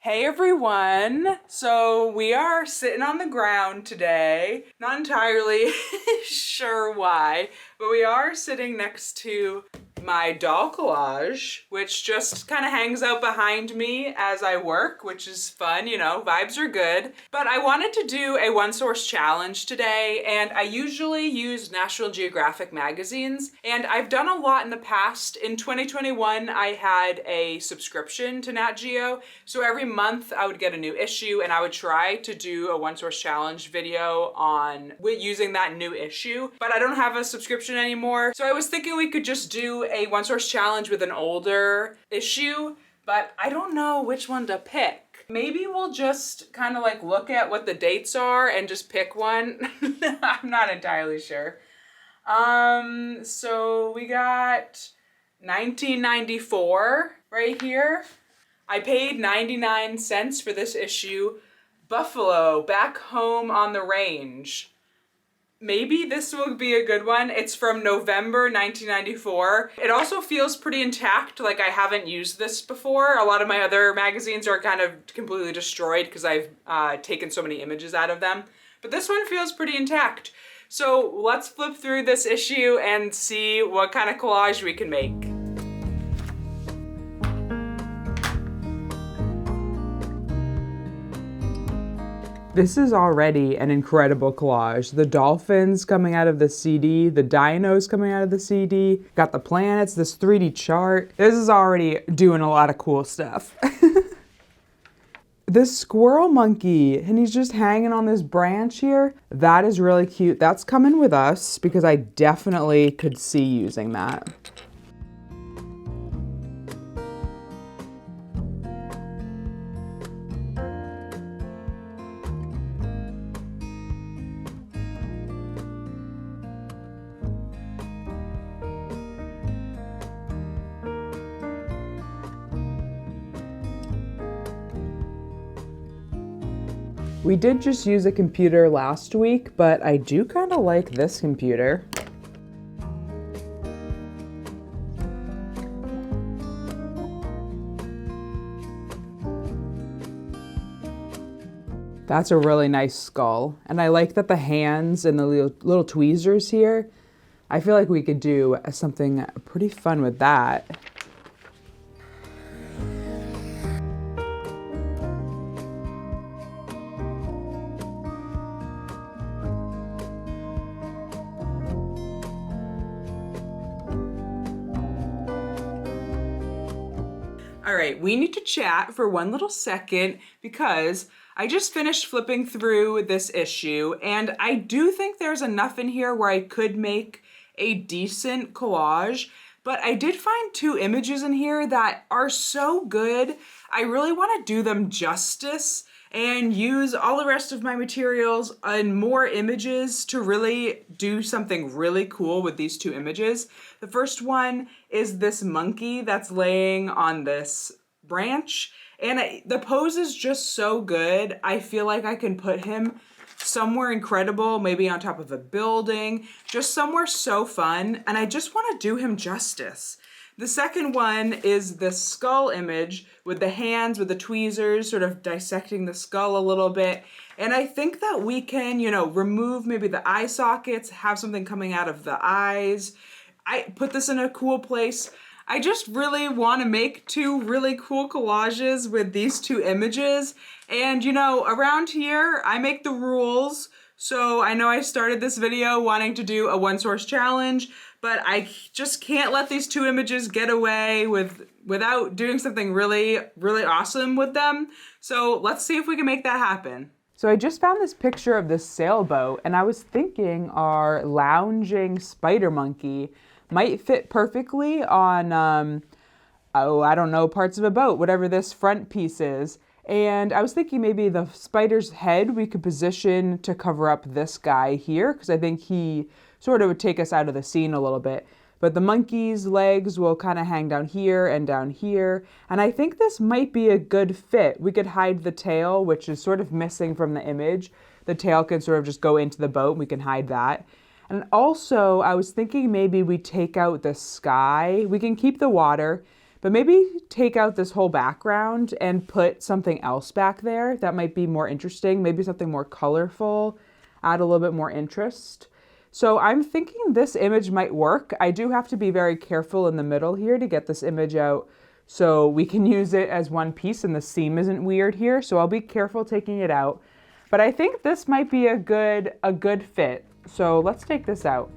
Hey everyone! So we are sitting on the ground today. Not entirely sure why, but we are sitting next to my doll collage, which just kind of hangs out behind me as I work, which is fun, you know, vibes are good. But I wanted to do a one source challenge today, and I usually use National Geographic magazines, and I've done a lot in the past. In 2021, I had a subscription to Nat Geo, so every month I would get a new issue and I would try to do a one source challenge video on using that new issue, but I don't have a subscription anymore. So I was thinking we could just do a one source challenge with an older issue, but I don't know which one to pick. Maybe we'll just kind of like look at what the dates are and just pick one. I'm not entirely sure. So we got 1994 right here. I paid 99 cents for this issue. Buffalo, Back Home on the Range. Maybe this will be a good one. It's from November 1994. It also feels pretty intact, like I haven't used this before. A lot of my other magazines are kind of completely destroyed because I've taken so many images out of them. But this one feels pretty intact. So let's flip through this issue and see what kind of collage we can make. This is already an incredible collage. The dolphins coming out of the CD, the dinos coming out of the CD, got the planets, this 3D chart. This is already doing a lot of cool stuff. This squirrel monkey, and he's just hanging on this branch here. That is really cute. That's coming with us because I definitely could see using that. We did just use a computer last week, but I do kind of like this computer. That's a really nice skull. And I like that the hands and the little tweezers here, I feel like we could do something pretty fun with that. All right, we need to chat for one little second because I just finished flipping through this issue and I do think there's enough in here where I could make a decent collage, but I did find two images in here that are so good. I really want to do them justice and use all the rest of my materials and more images to really do something really cool with these two images. The first one is this monkey that's laying on this branch, and the pose is just so good. I feel like I can put him somewhere incredible, maybe on top of a building, just somewhere so fun, and I just want to do him justice. The second one is this skull image with the hands, with the tweezers, sort of dissecting the skull a little bit. And I think that we can, you know, remove maybe the eye sockets, have something coming out of the eyes. I put this in a cool place. I just really want to make two really cool collages with these two images. And, you know, around here, I make the rules. So I know I started this video wanting to do a one source challenge, but I just can't let these two images get away without doing something really, really awesome with them. So let's see if we can make that happen. So I just found this picture of this sailboat, and I was thinking our lounging spider monkey might fit perfectly on, I don't know, parts of a boat, whatever this front piece is. And I was thinking maybe the spider's head we could position to cover up this guy here, because I think he sort of would take us out of the scene a little bit. But the monkey's legs will kind of hang down here and down here. And I think this might be a good fit. We could hide the tail, which is sort of missing from the image. The tail can sort of just go into the boat, and we can hide that. And also, I was thinking maybe we take out the sky. We can keep the water, but maybe take out this whole background and put something else back there that might be more interesting, maybe something more colorful, add a little bit more interest. So I'm thinking this image might work. I do have to be very careful in the middle here to get this image out so we can use it as one piece and the seam isn't weird here. So I'll be careful taking it out. But I think this might be a good fit. So let's take this out.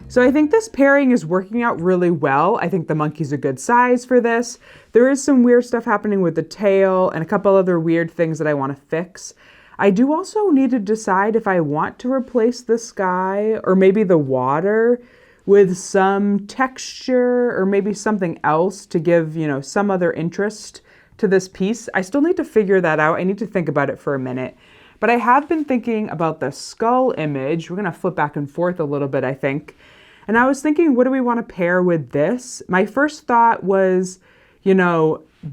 So I think this pairing is working out really well. I think the monkey's a good size for this. There is some weird stuff happening with the tail and a couple other weird things that I want to fix. I do also need to decide if I want to replace the sky or maybe the water with some texture or maybe something else to give, some other interest to this piece. I still need to figure that out. I need to think about it for a minute. But I have been thinking about the skull image. We're going to flip back and forth a little bit, I think. And I was thinking, what do we want to pair with this? My first thought was,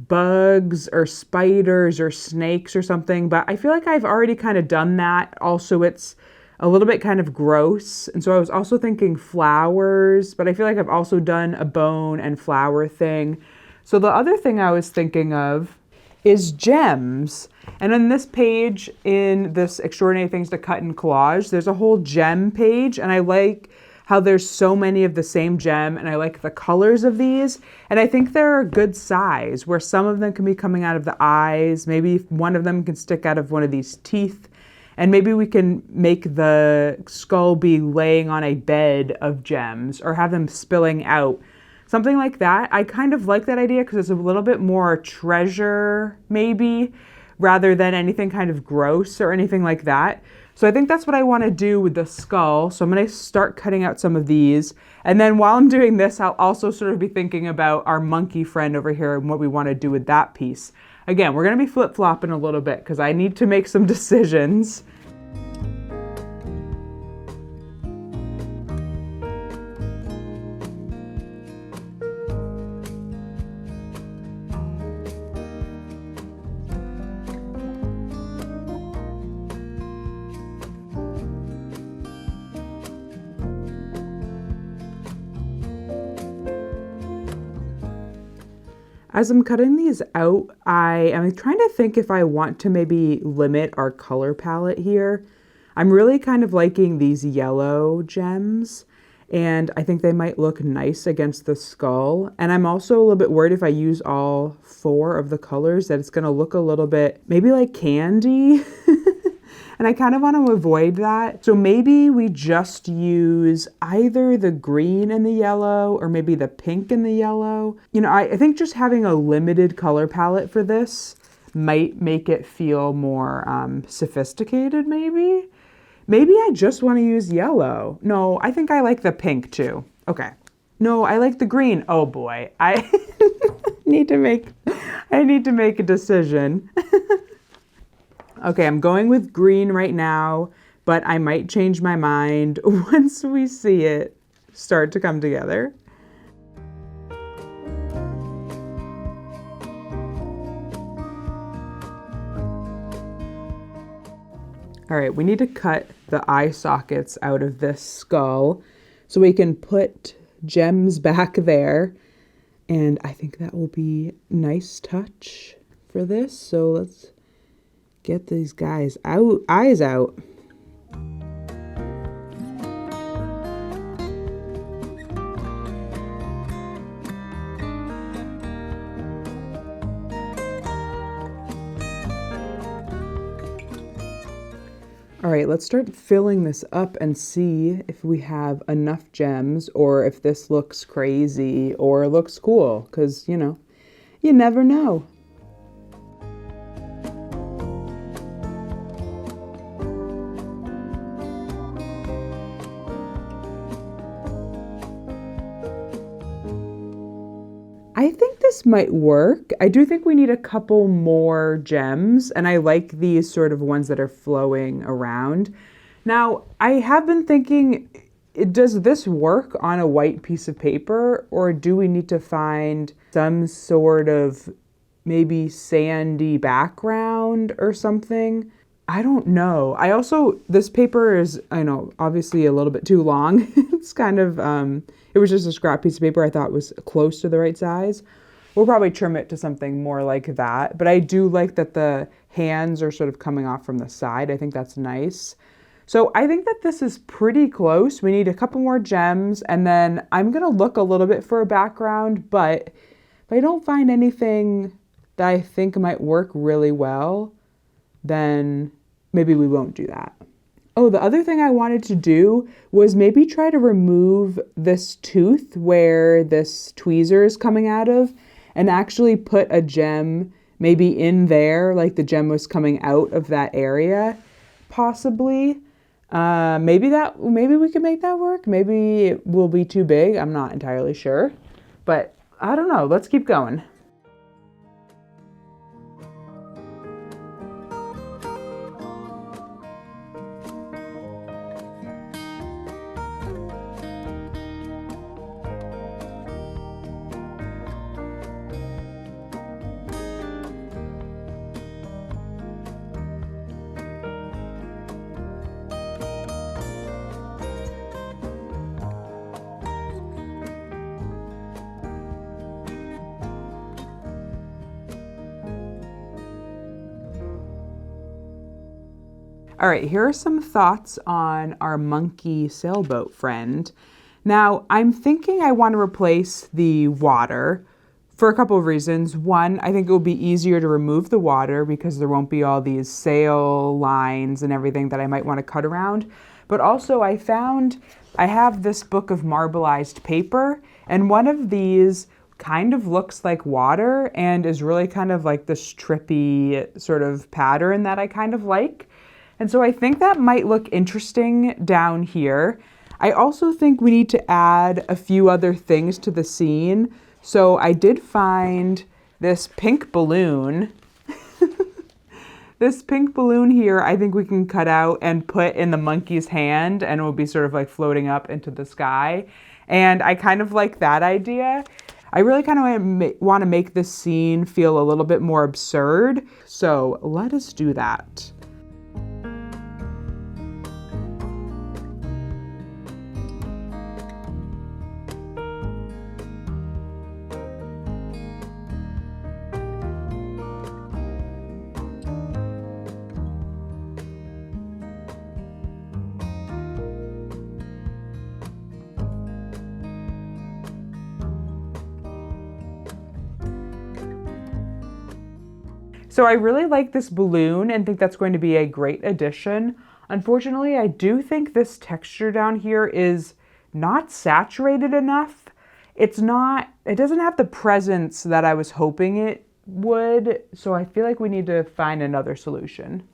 bugs or spiders or snakes or something, but I feel like I've already kind of done that. Also, it's a little bit kind of gross. And so I was also thinking flowers, but I feel like I've also done a bone and flower thing. So the other thing I was thinking of is gems. And on this page in this Extraordinary Things to Cut and Collage, there's a whole gem page, and I like how there's so many of the same gem, and I like the colors of these. And I think they're a good size, where some of them can be coming out of the eyes, maybe one of them can stick out of one of these teeth, and maybe we can make the skull be laying on a bed of gems, or have them spilling out. Something like that. I kind of like that idea because it's a little bit more treasure, maybe, rather than anything kind of gross or anything like that. So I think that's what I want to do with the skull. So I'm going to start cutting out some of these. And then while I'm doing this, I'll also sort of be thinking about our monkey friend over here and what we want to do with that piece. Again, we're going to be flip-flopping a little bit because I need to make some decisions. As I'm cutting these out, I am trying to think if I want to maybe limit our color palette here. I'm really kind of liking these yellow gems, and I think they might look nice against the skull. And I'm also a little bit worried if I use all 4 of the colors that it's going to look a little bit maybe like candy. And I kind of want to avoid that. So maybe we just use either the green and the yellow or maybe the pink and the yellow. I think just having a limited color palette for this might make it feel more sophisticated, maybe. Maybe I just want to use yellow. No, I think I like the pink too. Okay. No, I like the green. Oh boy, I need to make a decision. Okay, I'm going with green right now, but I might change my mind once we see it start to come together. All right, we need to cut the eye sockets out of this skull so we can put gems back there. And I think that will be a nice touch for this. So let's get these guys out, eyes out. All right, let's start filling this up and see if we have enough gems or if this looks crazy or looks cool, because, you never know. might work. I do think we need a couple more gems, and I like these sort of ones that are flowing around. Now, I have been thinking, does this work on a white piece of paper, or do we need to find some sort of maybe sandy background or something? I don't know. This paper is, I know, obviously a little bit too long. It's kind of, it was just a scrap piece of paper I thought was close to the right size. We'll probably trim it to something more like that. But I do like that the hands are sort of coming off from the side. I think that's nice. So I think that this is pretty close. We need a couple more gems, and then I'm going to look a little bit for a background, but if I don't find anything that I think might work really well, then maybe we won't do that. Oh, the other thing I wanted to do was maybe try to remove this tooth where this tweezer is coming out of and actually put a gem maybe in there, like the gem was coming out of that area, possibly. Maybe we can make that work. Maybe it will be too big. I'm not entirely sure, but I don't know. Let's keep going. All right, here are some thoughts on our monkey sailboat friend. Now, I'm thinking I want to replace the water for a couple of reasons. One, I think it will be easier to remove the water because there won't be all these sail lines and everything that I might want to cut around. But also, I have this book of marbleized paper, and one of these kind of looks like water and is really kind of like this trippy sort of pattern that I kind of like. And so I think that might look interesting down here. I also think we need to add a few other things to the scene. So I did find this pink balloon. This pink balloon here, I think we can cut out and put in the monkey's hand, and it will be sort of like floating up into the sky. And I kind of like that idea. I really kind of want to make this scene feel a little bit more absurd. So let us do that. So I really like this balloon and think that's going to be a great addition. Unfortunately, I do think this texture down here is not saturated enough. It doesn't have the presence that I was hoping it would, so I feel like we need to find another solution.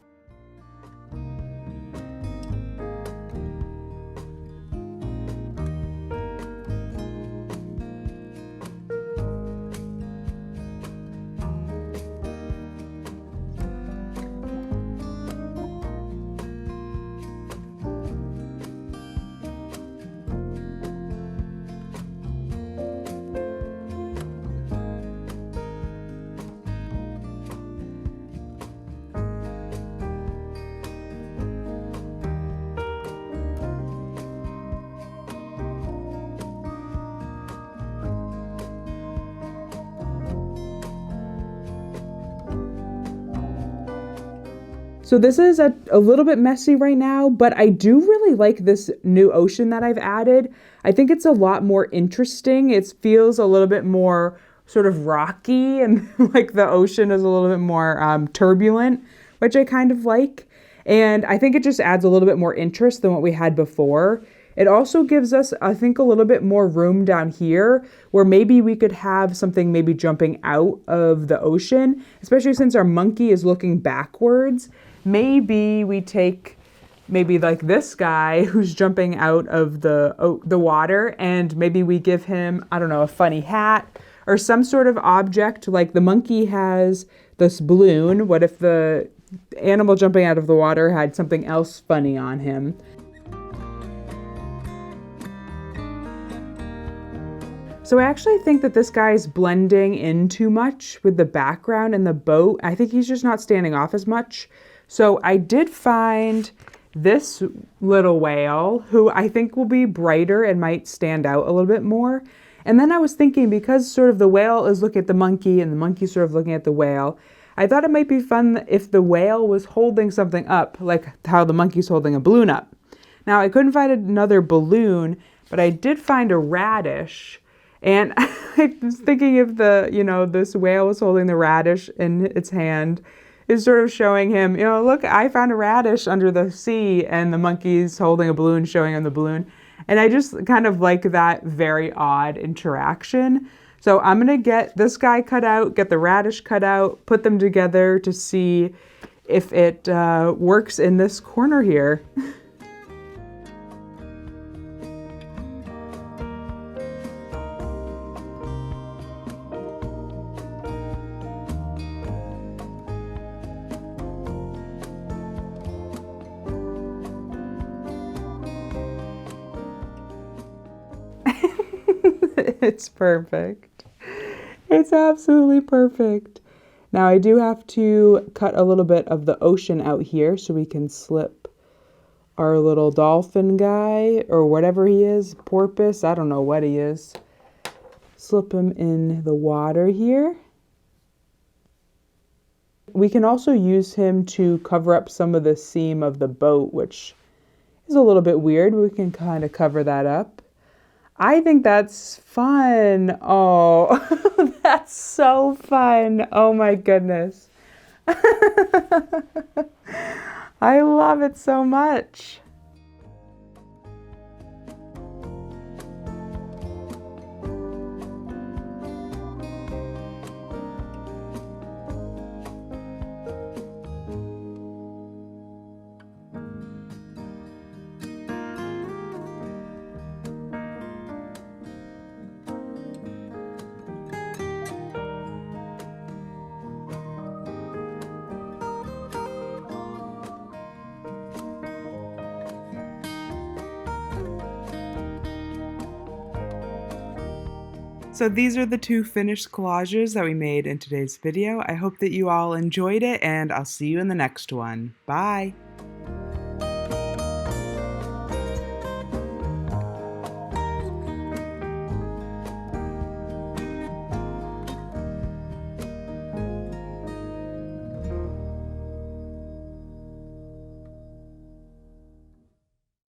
So this is a little bit messy right now, but I do really like this new ocean that I've added. I think it's a lot more interesting. It feels a little bit more sort of rocky, and like the ocean is a little bit more turbulent, which I kind of like. And I think it just adds a little bit more interest than what we had before. It also gives us, I think, a little bit more room down here where maybe we could have something maybe jumping out of the ocean, especially since our monkey is looking backwards. Maybe we take like this guy who's jumping out of the water, and maybe we give him, I don't know, a funny hat, or some sort of object. Like the monkey has this balloon. What if the animal jumping out of the water had something else funny on him? So I actually think that this guy's blending in too much with the background and the boat. I think he's just not standing off as much. So I did find this little whale who I think will be brighter and might stand out a little bit more. And then I was thinking, because sort of the whale is looking at the monkey and the monkey sort of looking at the whale, I thought it might be fun if the whale was holding something up, like how the monkey's holding a balloon up. Now I couldn't find another balloon, but I did find a radish. And I was thinking if this whale was holding the radish in its hand, is sort of showing him, look, I found a radish under the sea, and the monkey's holding a balloon, showing him the balloon. And I just kind of like that very odd interaction. So I'm going to get this guy cut out, get the radish cut out, put them together to see if it works in this corner here. It's perfect. It's absolutely perfect. Now I do have to cut a little bit of the ocean out here so we can slip our little dolphin guy, or whatever he is, porpoise, I don't know what he is. Slip him in the water here. We can also use him to cover up some of the seam of the boat, which is a little bit weird. We can kind of cover that up. I think that's fun. Oh, that's so fun. Oh my goodness. I love it so much. So these are the two finished collages that we made in today's video. I hope that you all enjoyed it, and I'll see you in the next one. Bye!